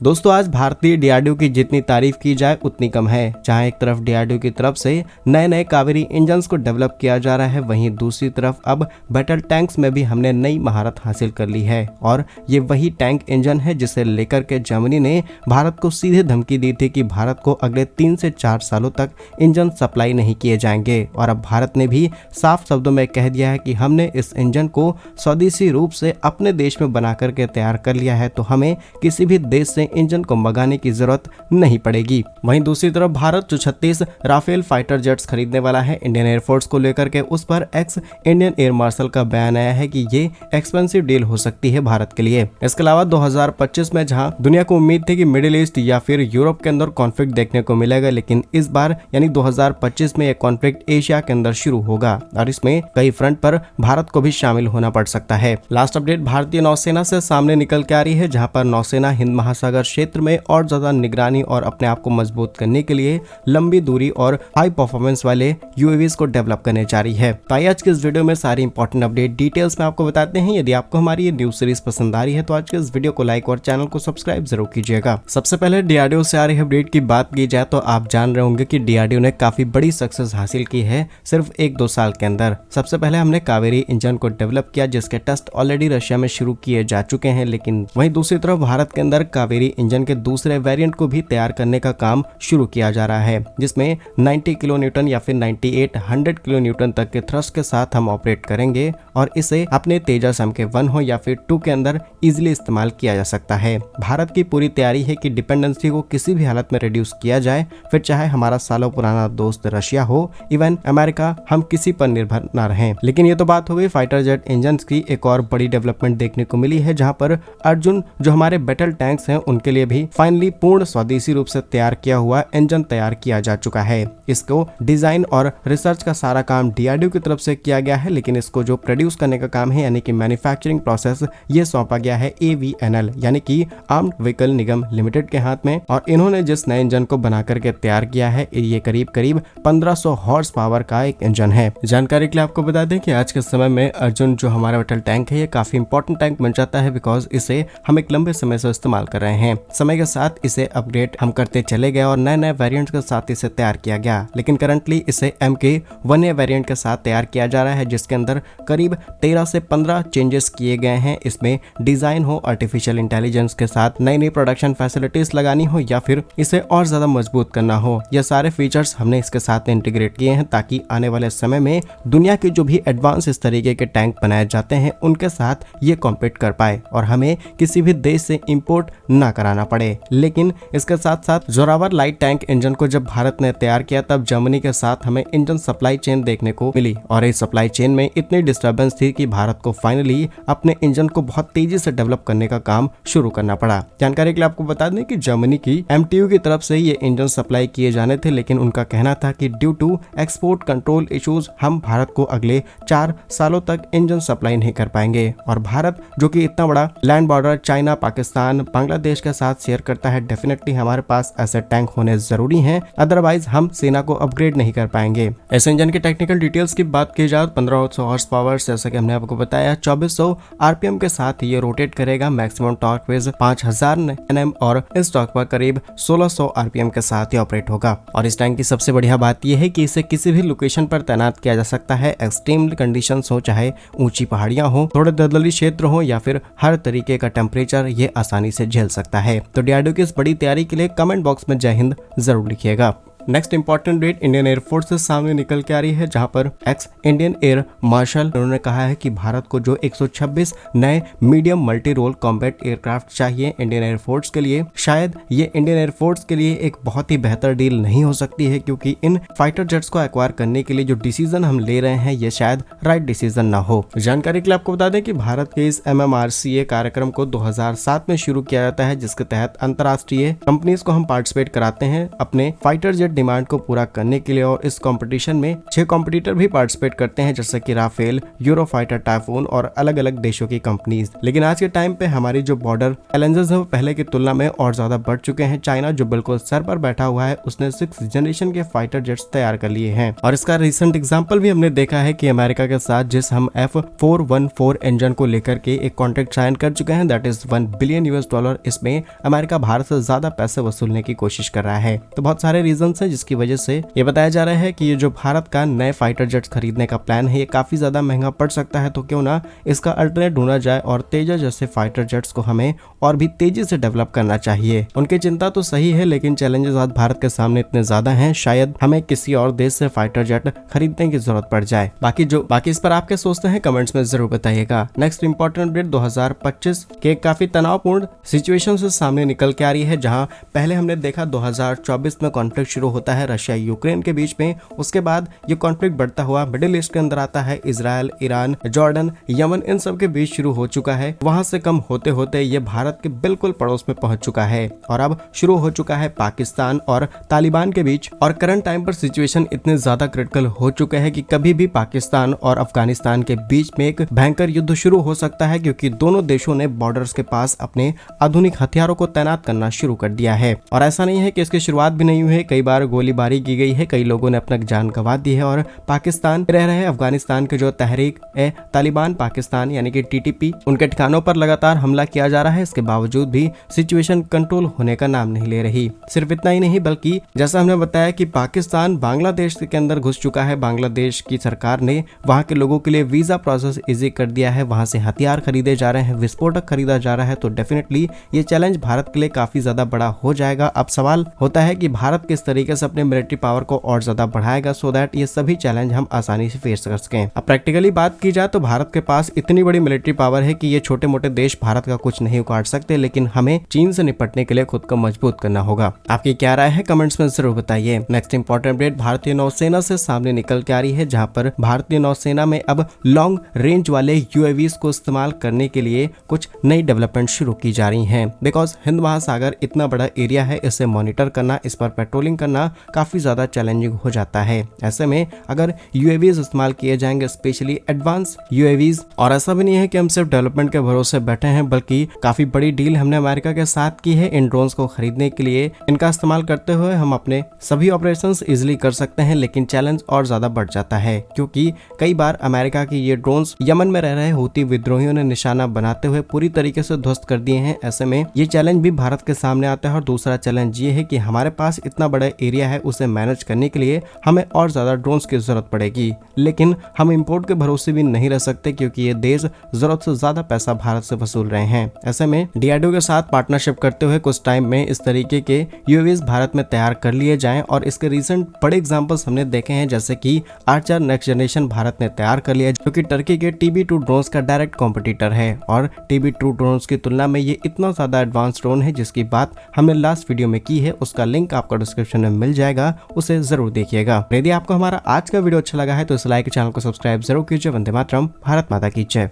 दोस्तों आज भारतीय डीआरडीओ की जितनी तारीफ की जाए उतनी कम है। जहां एक तरफ डीआरडीओ की तरफ से नए नए कावेरी इंजन्स को डेवलप किया जा रहा है, वहीं दूसरी तरफ अब बैटल टैंक्स में भी हमने नई महारत हासिल कर ली है। और ये वही टैंक इंजन है जिसे लेकर के जर्मनी ने भारत को सीधे धमकी दी थी कि भारत को अगले 3 से 4 सालों तक इंजन सप्लाई नहीं किए जाएंगे। और अब भारत ने भी साफ शब्दों में कह दिया है कि हमने इस इंजन को स्वदेशी रूप से अपने देश में बना करके तैयार कर लिया है, तो हमें किसी भी देश से इंजन को मंगाने की जरूरत नहीं पड़ेगी। वहीं दूसरी तरफ भारत जो 36 राफेल फाइटर जेट्स खरीदने वाला है इंडियन एयरफोर्स को लेकर के, उस पर एक्स इंडियन एयर मार्शल का बयान आया है कि ये एक्सपेंसिव डील हो सकती है भारत के लिए। इसके अलावा 2025 में जहां दुनिया को उम्मीद थी कि मिडिल ईस्ट या फिर यूरोप के अंदर कॉन्फ्लिक्ट देखने को मिलेगा, लेकिन इस बार यानी 2025 में यह कॉन्फ्लिक्ट एशिया के अंदर शुरू होगा और इसमें कई फ्रंट पर भारत को भी शामिल होना पड़ सकता है। लास्ट अपडेट भारतीय नौसेना से सामने निकल के आ रही है, जहां पर नौसेना हिंद महासागर क्षेत्र में और ज्यादा निगरानी और अपने आप को मजबूत करने के लिए लंबी दूरी और हाई परफॉर्मेंस वाले यूएवीज को डेवलप करने जा रही है। तो आज के इस वीडियो में सारी इंपॉर्टेंट अपडेट डिटेल्स में आपको बताते हैं। यदि आपको हमारी ये न्यूज सीरीज पसंद आ रही है तो आज के इस वीडियो को लाइक और चैनल को सब्सक्राइब जरूर कीजिएगा। सबसे पहले डीआरडीओ से आ रही अपडेट की बात की जाए तो आप जान रहे होंगे कि डीआरडीओ ने काफी बड़ी सक्सेस हासिल की है सिर्फ 1-2 साल के अंदर। सबसे पहले हमने कावेरी इंजन को डेवलप किया जिसके टेस्ट ऑलरेडी रशिया में शुरू किए जा चुके हैं, लेकिन वहीं दूसरी तरफ भारत के अंदर कावेरी इंजन के दूसरे वेरिएंट को भी तैयार करने का काम शुरू किया जा रहा है, जिसमें 90 किलो न्यूटन या फिर 98-100 किलो न्यूटन तक के थ्रस्ट के साथ हम ऑपरेट करेंगे और इसे अपने तेजस MK1 हो या फिर 2 के अंदर इजीली इस्तेमाल किया जा सकता है। भारत की पूरी तैयारी है कि डिपेंडेंसी को किसी भी हालत में रिड्यूस किया जाए, फिर चाहे हमारा सालों पुराना दोस्त रशिया हो, इवन अमेरिका, हम किसी पर निर्भर न रहें। लेकिन ये तो बात हो गई फाइटर जेट इंजन की। एक और बड़ी डेवलपमेंट देखने को मिली है, जहां पर अर्जुन जो हमारे बैटल टैंक्स हैं उनके लिए भी फाइनली पूर्ण स्वदेशी रूप से तैयार किया हुआ इंजन तैयार किया जा चुका है। इसको डिजाइन और रिसर्च का सारा काम डीआरडीओ की तरफ से किया गया है, लेकिन इसको जो प्रोड्यूस करने का काम है यानी कि मैन्युफैक्चरिंग प्रोसेस ये सौंपा गया है AVNL यानी कि आर्म्ड व्हीकल निगम लिमिटेड के हाथ में। और इन्होंने जिस नए इंजन को बना करके तैयार किया है ये करीब 1500 हॉर्स पावर का एक इंजन है। जानकारी के लिए आपको बता दें कि आज के समय में अर्जुन जो हमारा बैटल टैंक है ये काफी इंपॉर्टेंट टैंक बन जाता है, बिकॉज इसे हम एक लंबे समय से इस्तेमाल कर रहे हैं। समय के साथ इसे अपडेट हम करते चले गए और नए नए वेरिएंट्स के साथ इसे तैयार किया गया, लेकिन करंटली इसे MK1A वेरिएंट के साथ तैयार किया जा रहा है, जिसके अंदर करीब 13 से 15 चेंजेस किए गए हैं। इसमें डिजाइन हो आर्टिफिशियल इंटेलिजेंस के साथ, नई नई प्रोडक्शन फैसिलिटीज लगानी हो या फिर इसे और ज्यादा मजबूत करना हो, यह सारे फीचर्स हमने इसके साथ इंटीग्रेट किए हैं ताकि आने वाले समय में दुनिया के जो भी एडवांस इस तरीके के टैंक बनाए जाते हैं उनके साथ ये कॉम्पीट कर पाए और हमें किसी भी देश से इंपोर्ट ना कराना पड़े। लेकिन इसके साथ साथ जोरावर लाइट टैंक इंजन को जब भारत ने तैयार किया तब जर्मनी के साथ हमें इंजन सप्लाई चेन देखने को मिली और इस सप्लाई चेन में इतनी डिस्टर्बेंस थी कि भारत को फाइनली अपने इंजन को बहुत तेजी से डेवलप करने का काम शुरू करना पड़ा। जानकारी के लिए आपको बता दें कि जर्मनी की MTU की तरफ से ये इंजन सप्लाई किए जाने थे, लेकिन उनका कहना था कि due to export control issues हम भारत को अगले 4 सालों तक इंजन सप्लाई नहीं कर पाएंगे। और भारत जो कि इतना बड़ा land border China, Pakistan, Bangladesh के साथ शेयर करता है, डेफिनेटली हमारे पास ऐसे टैंक होने जरूरी हैं, अदरवाइज हम सेना को अपग्रेड नहीं कर पाएंगे। इस इंजन की टेक्निकल डिटेल्स की बात की जाए 1500 हॉर्स पावर, जैसा कि हमने आपको बताया 2400 RPM के साथ ये रोटेट करेगा, मैक्सिमम टॉर्क विज 5000 Nm और इस टॉर्क पर करीब 1600 RPM के साथ ये ऑपरेट होगा। और इस टैंक की सबसे बढ़िया बात यह है कि इसे किसी भी लोकेशन पर तैनात किया जा सकता है, एक्सट्रीम कंडीशंस हो, चाहे ऊंची पहाड़ियां हो, थोड़े दलदली क्षेत्र हो या फिर हर तरीके का टेम्परेचर ये आसानी से झेल सकता है। तो डीआरडीओ की इस बड़ी तैयारी के लिए कमेंट बॉक्स में जय हिंद जरूर लिखिएगा। Next important date Indian air force से सामने निकल के आ रही है, जहां पर एक्स इंडियन एयर मार्शल उन्होंने कहा है कि भारत को जो 126 नए medium multi role combat aircraft चाहिए इंडियन एयरफोर्स के लिए, शायद ये इंडियन एयरफोर्स के लिए एक बहुत ही बेहतर डील नहीं हो सकती है, क्योंकि इन फाइटर जेट्स को एक्वायर करने के लिए जो डिसीजन हम ले रहे हैं ये शायद राइट डिसीजन ना हो। जानकारी के लिए आपको बता दें कि भारत के इस MMRCA कार्यक्रम को 2007 में शुरू किया जाता है, जिसके तहत अंतर्राष्ट्रीय कंपनीज को हम पार्टिसिपेट कराते हैं अपने फाइटर जेट डिमांड को पूरा करने के लिए, और इस कंपटीशन में 6 कॉम्पिटिटर भी पार्टिसिपेट करते हैं जैसे कि राफेल, यूरोफाइटर, टाइफून और अलग अलग देशों की कंपनीज। लेकिन आज के टाइम पे हमारी जो बॉर्डर चैलेंजेस है वो पहले की तुलना में और ज्यादा बढ़ चुके हैं। चाइना जो बिल्कुल सर पर बैठा हुआ है उसने 6th जनरेशन के फाइटर जेट्स तैयार कर लिए हैं, और इसका रिसेंट एग्जांपल भी हमने देखा है कि अमेरिका के साथ जिस हम F414 इंजन को लेकर के एक कॉन्ट्रैक्ट साइन कर चुके हैं, दैट इज $1 बिलियन। इसमें अमेरिका भारत से ज्यादा पैसे वसूलने की कोशिश कर रहा है। तो बहुत सारे रीजन है जिसकी वजह से ये बताया जा रहा है कि ये जो भारत का नए फाइटर जेट्स खरीदने का प्लान है ये काफी ज्यादा महंगा पड़ सकता है। तो क्यों ना इसका अल्टरनेट ढूंढा जाए, और तेजस जैसे फाइटर जेट्स को हमें और भी तेजी से डेवलप करना चाहिए। उनकी चिंता तो सही है, लेकिन चैलेंजेस आज भारत के सामने इतने ज्यादा हैं, शायद हमें किसी और देश से फाइटर जेट खरीदने की जरूरत पड़ जाए। बाकी इस पर आप क्या सोचते हैं कमेंट्स में जरूर बताइएगा। नेक्स्ट इंपॉर्टेंट अपडेट 2025 के काफी तनावपूर्ण सिचुएशन से सामने निकल के आ रही है, जहां पहले हमने देखा 2024 में कॉन्फ्लिक्ट शुरू होता है रशिया यूक्रेन के बीच में। उसके बाद ये कॉन्फ्लिक्ट बढ़ता हुआ मिडिल ईस्ट के अंदर आता है, इजराइल, ईरान, जॉर्डन, यमन, इन सब के बीच शुरू हो चुका है। वहां से कम होते होते ये भारत के बिल्कुल पड़ोस में पहुंच चुका है, और अब शुरू हो चुका है पाकिस्तान और तालिबान के बीच। और करंट टाइम पर सिचुएशन इतने ज्यादा क्रिटिकल हो चुके हैं कि कभी भी पाकिस्तान और अफगानिस्तान के बीच में एक भयंकर युद्ध शुरू हो सकता है, क्योंकि दोनों देशों ने बॉर्डर्स के पास अपने आधुनिक हथियारों को तैनात करना शुरू कर दिया है। और ऐसा नहीं है कि इसकी शुरुआत भी नहीं हुई है, कई बार गोलीबारी की गई है, कई लोगों ने अपना जान गंवा दी है। और पाकिस्तान रह रहे अफगानिस्तान के जो तहरीक ए तालिबान पाकिस्तान यानी कि TTP, उनके ठिकानों पर लगातार हमला किया जा रहा है। इसके बावजूद भी सिचुएशन कंट्रोल होने का नाम नहीं ले रही। सिर्फ इतना ही नहीं, बल्कि जैसा हमने बताया कि पाकिस्तान बांग्लादेश के अंदर घुस चुका है। बांग्लादेश की सरकार ने वहां के लोगों के लिए वीजा प्रोसेस इजी कर दिया है, वहां से हथियार खरीदे जा रहे हैं, विस्फोटक खरीदा जा रहा है। तो डेफिनेटली ये चैलेंज भारत के लिए काफी ज्यादा बड़ा हो जाएगा। अब सवाल होता है कि भारत किस तरीके से अपने मिलिट्री पावर को और ज्यादा बढ़ाएगा, सो दैट ये सभी चैलेंज हम आसानी से फेस कर सकें। अब प्रैक्टिकली बात की जाए तो भारत के पास इतनी बड़ी मिलिट्री पावर है कि ये छोटे मोटे देश भारत का कुछ नहीं उखाड़ सकते, लेकिन हमें चीन से निपटने के लिए खुद को मजबूत करना होगा। आपकी क्या राय है कमेंट्स में जरूर बताइए। नेक्स्ट इंपॉर्टेंट अपडेट भारतीय नौसेना से सामने निकल के आ रही है, जहां पर भारतीय नौसेना में अब लॉन्ग रेंज वाले UAVs को इस्तेमाल करने के लिए कुछ नई डेवलपमेंट शुरू की जा रही हैं। बिकॉज हिंद महासागर इतना बड़ा एरिया है, इसे मॉनिटर करना, इस पर पेट्रोलिंग करना काफी ज्यादा चैलेंजिंग हो जाता है। ऐसे में अगर UAVs इस्तेमाल किए जाएंगे, स्पेशली एडवांस UAVs, और ऐसा भी नहीं है कि हम सिर्फ डेवलपमेंट के भरोसे बैठे हैं, बल्कि काफी बड़ी डील हमने अमेरिका के साथ की है इन ड्रोन्स को खरीदने के लिए। इनका इस्तेमाल करते हुए हम अपने सभी ऑपरेशंस इजिली कर सकते हैं, लेकिन चैलेंज और ज्यादा बढ़ जाता है, क्योंकि कई बार अमेरिका की ये ड्रोन्स यमन में रह रहे हूती विद्रोहियों ने निशाना बनाते हुए पूरी तरीके से ध्वस्त कर दिए हैं। ऐसे में ये चैलेंज भी भारत के सामने आता है। और दूसरा चैलेंज ये है कि हमारे पास इतना बड़ा एरिया है, उसे मैनेज करने के लिए हमें और ज्यादा ड्रोन्स की जरूरत पड़ेगी, लेकिन हम इंपोर्ट के भरोसे भी नहीं रह सकते, क्योंकि ये देश जरूरत से ज्यादा पैसा भारत से वसूल रहे हैं। ऐसे में DRDO के साथ पार्टनरशिप करते हुए कुछ टाइम में इस तरीके के UAVs भारत में तैयार कर लिए जाएं, और इसके रिसेंट बड़े एग्जांपल्स हमने देखे हैं, जैसे कि आर्चर नेक्स्ट जनरेशन भारत ने तैयार कर लिया, जो कि टर्की के TB2 ड्रोन्स का डायरेक्ट कॉम्पिटिटर है। और TB2 ड्रोन्स की तुलना में ये इतना ज्यादा एडवांस ड्रोन है, जिसकी बात हमने लास्ट वीडियो में की है, उसका लिंक आपको डिस्क्रिप्शन में मिल जाएगा, उसे जरूर देखिएगा। यदि आपको हमारा आज का वीडियो अच्छा लगा है तो इस लाइक चैनल को सब्सक्राइब जरूर कीजिए। वंदे मातरम, भारत माता की जय।